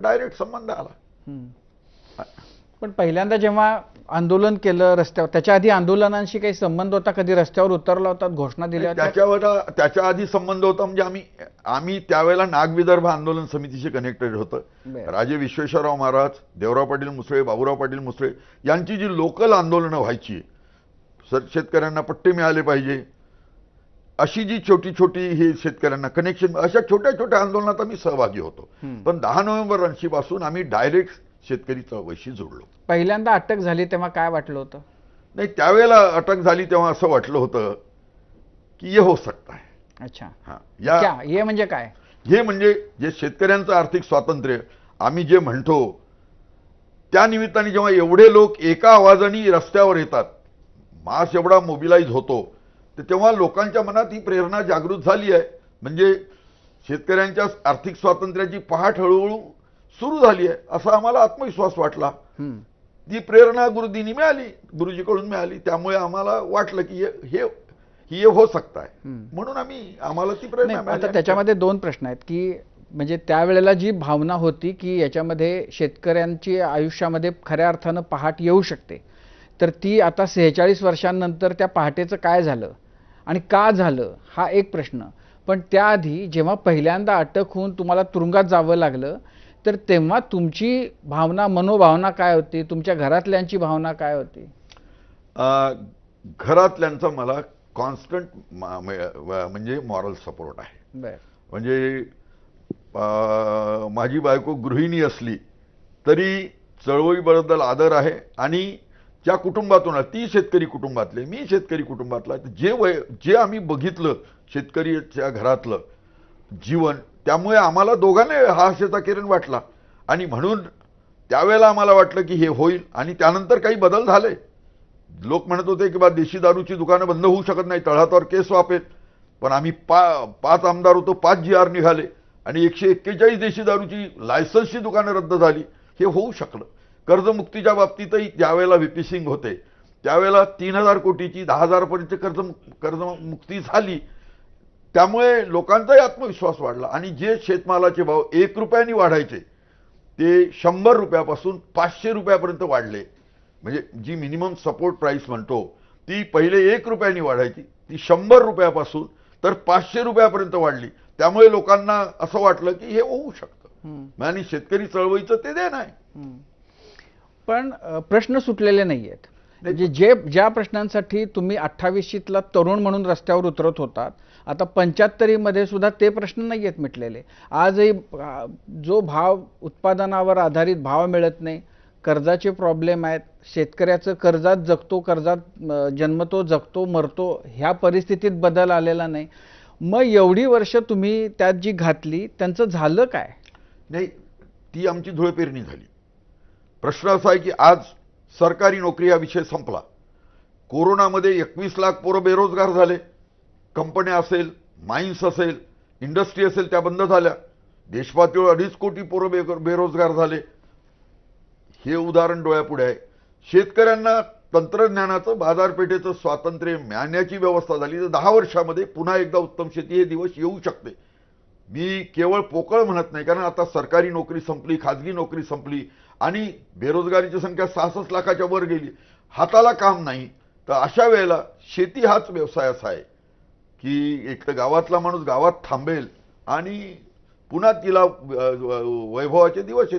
Direct संबंध आला. हम्म. पण पहिल्यांदा जेव्हा आंदोलन केलं रस्त्यावर, त्याच्या आधी आंदोलनांशी काही संबंध होता? कधी रस्त्यावर उतरला होता, घोषणा दिल्या होत्या? त्याच्या आधी संबंध होता. म्हणजे आम्ही त्यावेळेला नागविदर्भ आंदोलन समितीशी कनेक्टेड होतं. राजे विश्वेश्वरराव महाराज, देवराव पाटील मुसळे, बाबूराव पाटील मुसळे यांची जी लोकल आंदोलनं व्हायची, शेतकऱ्यांना पट्टे मिळाले पाहिजे, अशी जी छोटी छोटी ही शेतकऱ्यांना कनेक्शन, अशा छोट्या छोट्या आंदोलनात आम्ही सहभागी होतो. पण 10 नोव्हेंबर 80 पासून आम्ही डायरेक्ट शेतकरी चळवळीशी जोडलो. पहिल्यांदा अटक झाली तेव्हा काय वाटलं होतं? नाही, त्यावेळेला अटक झाली तेव्हा असं वाटलं होतं की ये हो सकता है. अच्छा. हां, हे म्हणजे काय? हे म्हणजे जे शेतकऱ्यांचं आर्थिक स्वातंत्र्य आम्ही जे म्हणतो, त्या निमित्ताने जेव्हा एवढे लोक एका आवाजाने रस्त्यावर येतात, मास एवढा मोबिलाईज होतो, तर तेव्हा लोकांच्या मनात ही प्रेरणा जागृत झाली आहे. म्हणजे शेतकऱ्यांच्या आर्थिक स्वातंत्र्याची पहाट हळूहळू सुरू झाली आहे, असा आम्हाला आत्मविश्वास वाटला. ती प्रेरणा गुरुजींनी मिळाली, गुरुजीकडून मिळाली. त्यामुळे आम्हाला वाटलं की हे हो सकता है, म्हणून आम्हाला ती प्रेरणा मिळाली. आता त्याच्यामध्ये 2 प्रश्न आहेत की म्हणजे त्यावेळेला जी भावना होती की याच्यामध्ये शेतकऱ्यांची आयुष्यामध्ये खऱ्या अर्थानं पहाट येऊ शकते, तर ती आता 46 वर्षांनंतर त्या पहाटेचं काय झालं आणि का झालं हा एक प्रश्न. पण त्याआधी जेव्हा पहिल्यांदा अटक होऊन तुम्हाला तुरुंगात जावं लागलं, तर तेव्हा तुमची भावना, मनोभावना काय होती? तुमच्या घरातल्यांची भावना काय होती? घरातल्यांचा मला कॉन्स्टंट म्हणजे मॉरल सपोर्ट आहे. म्हणजे माझी बायको गृहिणी असली तरी चळवळीबद्दल आदर आहे. आणि ज्या कुटुंबातून, ती शेतकरी कुटुंबातले, मी शेतकरी कुटुंबातला, जे आम्ही बघितलं शेतकरीच्या घरातलं जीवन, त्यामुळे आम्हाला दोघांना हा आशेचा किरण वाटला. आणि म्हणून त्यावेळेला आम्हाला वाटलं की हे होईल. आणि त्यानंतर काही बदल झाले. लोक म्हणत होते की बा देशी दारूची दुकानं बंद होऊ शकत नाही, तळहातावर केस वापेल. पण आम्ही 5 आमदार होतो, 5 GR निघाले आणि 141 देशी दारूची लायसन्सची दुकानं रद्द झाली. हे होऊ शकलं. कर्जमुक्तीच्या बाबतीतही ज्यावेळेला VP सिंग होते त्यावेळेला 3000 कोटीची 10,000 पर्यंत कर्जमुक्ती झाली. त्यामुळे लोकांचाही आत्मविश्वास वाढला. आणि जे शेतमालाचे भाव 1 रुपयाने वाढायचे ते 100 रुपयापासून 500 रुपयापर्यंत वाढले. म्हणजे जी मिनिमम सपोर्ट प्राइस म्हणतो ती पहिले 1 रुपयाने वाढायची, ती 100 रुपयापासून तर 500 रुपयापर्यंत वाढली. त्यामुळे लोकांना असं वाटलं की हे होऊ शकतं. आणि शेतकरी चळवळीचं ते देणं आहे. पण प्रश्न सुटलेले नाही आहेत. म्हणजे ज्या प्रश्नांसाठी तुम्ही 28शीतला तरुण म्हणून रस्त्यावर उतरत होतात, आता 75मध्ये सुद्धा ते प्रश्न नाही आहेत मिटलेले. आजही जो भाव, उत्पादनावर आधारित भाव मिळत नाही, कर्जाचे प्रॉब्लेम आहेत, शेतकऱ्याचं कर्जात जगतो, कर्जात जन्मतो, जगतो, मरतो, ह्या परिस्थितीत बदल आलेला नाही. मग एवढी वर्ष तुम्ही त्यात जी घातली त्यांचं झालं काय? नाही, ती आमची धुळपेरणी झाली. प्रश्न असा आहे की आज सरकारी नोकरी हा विषय संपला. कोरोनामध्ये 21 लाख पोरं बेरोजगार झाले. कंपन्या असेल, माइन्स असेल, इंडस्ट्री असेल, त्या बंद झाल्या. देशपातळीवर 2.5 कोटी पोरं बेरोजगार झाले. हे उदाहरण डोळ्यापुढे आहे. शेतकऱ्यांना तंत्रज्ञानाचं, बाजारपेठेचं स्वातंत्र्य मिळण्याची व्यवस्था झाली तर 10 वर्षामध्ये पुन्हा एकदा उत्तम शेती हे दिवस येऊ शकते. मी केवळ पोकळ म्हणत नाही, कारण आता सरकारी नोकरी संपली, खाजगी नोकरी संपली आणि बेरोजगारीची संख्या 66 लाखाच्या वर गेली. हाताला काम नाही. तर अशा वेळेला शेती हाच व्यवसाय असा आहे की एक तर गावातला माणूस गावात थांबेल आणि पुन्हा तिला वैभवाचे दिवस